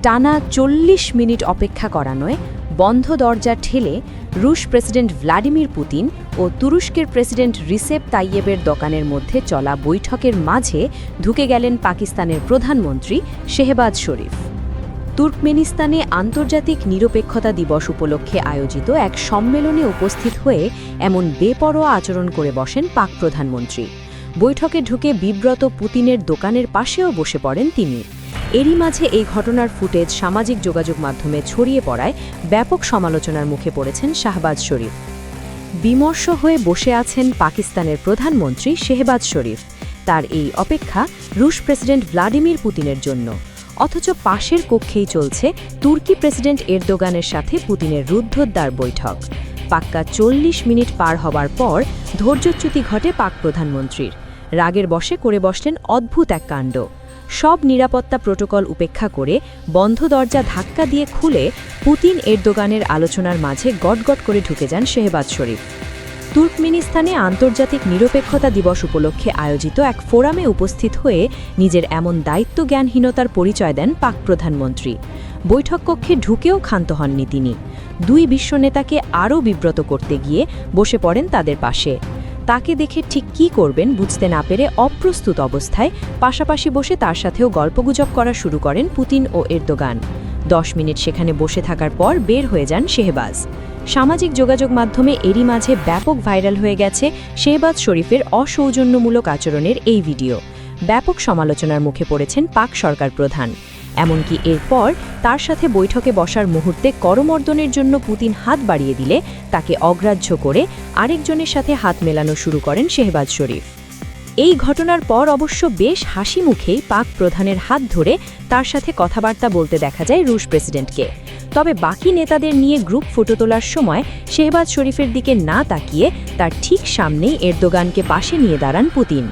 টানা ৪০ মিনিট অপেক্ষা করানোয় বন্ধ দরজা ঠেলে রুশ প্রেসিডেন্ট ভ্লাদিমির পুতিন ও তুরস্কের প্রেসিডেন্ট রিসেপ তাইয়েবের দোকানের মধ্যে চলা বৈঠকের মাঝে ঢুকে গেলেন পাকিস্তানের প্রধানমন্ত্রী শেহবাজ শরীফ। তুর্কমেনিস্তানে আন্তর্জাতিক নিরপেক্ষতা দিবস উপলক্ষে আয়োজিত এক সম্মেলনে উপস্থিত হয়ে এমন বেপরোয়া আচরণ করে বসেন পাক প্রধানমন্ত্রী। বৈঠকে ঢুকে বিব্রত পুতিনের দোকানের পাশেও বসে পড়েন তিনি। এরই মাঝে এই ঘটনার ফুটেজ সামাজিক যোগাযোগ মাধ্যমে ছড়িয়ে পড়ায় ব্যাপক সমালোচনার মুখে পড়েছেন শাহবাজ শরীফ। বিমর্ষ হয়ে বসে আছেন পাকিস্তানের প্রধানমন্ত্রী শেহবাজ শরীফ। তার এই অপেক্ষা রুশ প্রেসিডেন্ট ভ্লাদিমির পুতিনের জন্য, অথচ পাশের কক্ষেই চলছে তুর্কি প্রেসিডেন্ট এরদোগানের সাথে পুতিনের রুদ্ধদ্বার বৈঠক। পাক্কা ৪০ মিনিট পার হবার পর ধৈর্যচ্যুতি ঘটে পাক প্রধানমন্ত্রীর। রাগের বশে করে বসলেন অদ্ভুত এক কাণ্ড। সব নিরাপত্তা প্রোটোকল উপেক্ষা করে বন্ধ দরজা ধাক্কা দিয়ে খুলে পুতিন এরদোগানের আলোচনার মাঝে গটগট করে ঢুকে যান শেহবাজ শরীফ। তুর্কমেনিস্তানে আন্তর্জাতিক নিরপেক্ষতা দিবস উপলক্ষে আয়োজিত এক ফোরামে উপস্থিত হয়ে নিজের এমন দায়িত্বজ্ঞানহীনতার পরিচয় দেন পাক প্রধানমন্ত্রী। বৈঠক কক্ষে ঢুকেও ক্ষান্ত হননি তিনি। দুই বিশ্বনেতাকে আরও বিব্রত করতে গিয়ে বসে পড়েন তাদের পাশে। তাকে দেখে ঠিক কী করবেন বুঝতে না পেরে অপ্রস্তুত অবস্থায় পাশাপাশি বসে তার সাথেও গল্পগুজব করা শুরু করেন পুতিন ও এরদোগান। ১০ মিনিট সেখানে বসে থাকার পর বের হয়ে যান শেহবাজ। সামাজিক যোগাযোগ মাধ্যমে এরই মাঝে ব্যাপক ভাইরাল হয়ে গেছে শেহবাজ শরীফের অসৌজন্যমূলক আচরণের এই ভিডিও। ব্যাপক সমালোচনার মুখে পড়েছেন পাক সরকার প্রধান। এমনকি এরপর তার সাথে বৈঠকে বসার মুহূর্তে করমর্দনের জন্য পুতিন হাত বাড়িয়ে দিলে তাকে অগ্রাহ্য করে আরেকজনের সাথে হাত মেলানো শুরু করেন শেহবাজ শরীফ। এই ঘটনার পর অবশ্য বেশ হাসি মুখেই পাক প্রধানের হাত ধরে তার সাথে কথাবার্তা বলতে দেখা যায় রুশ প্রেসিডেন্টকে। তবে বাকি নেতাদের নিয়ে গ্রুপ ফটো তোলার সময় শেহবাজ শরীফের দিকে না তাকিয়ে তার ঠিক সামনেই এরদোগানকে পাশে নিয়ে দাঁড়ান পুতিন।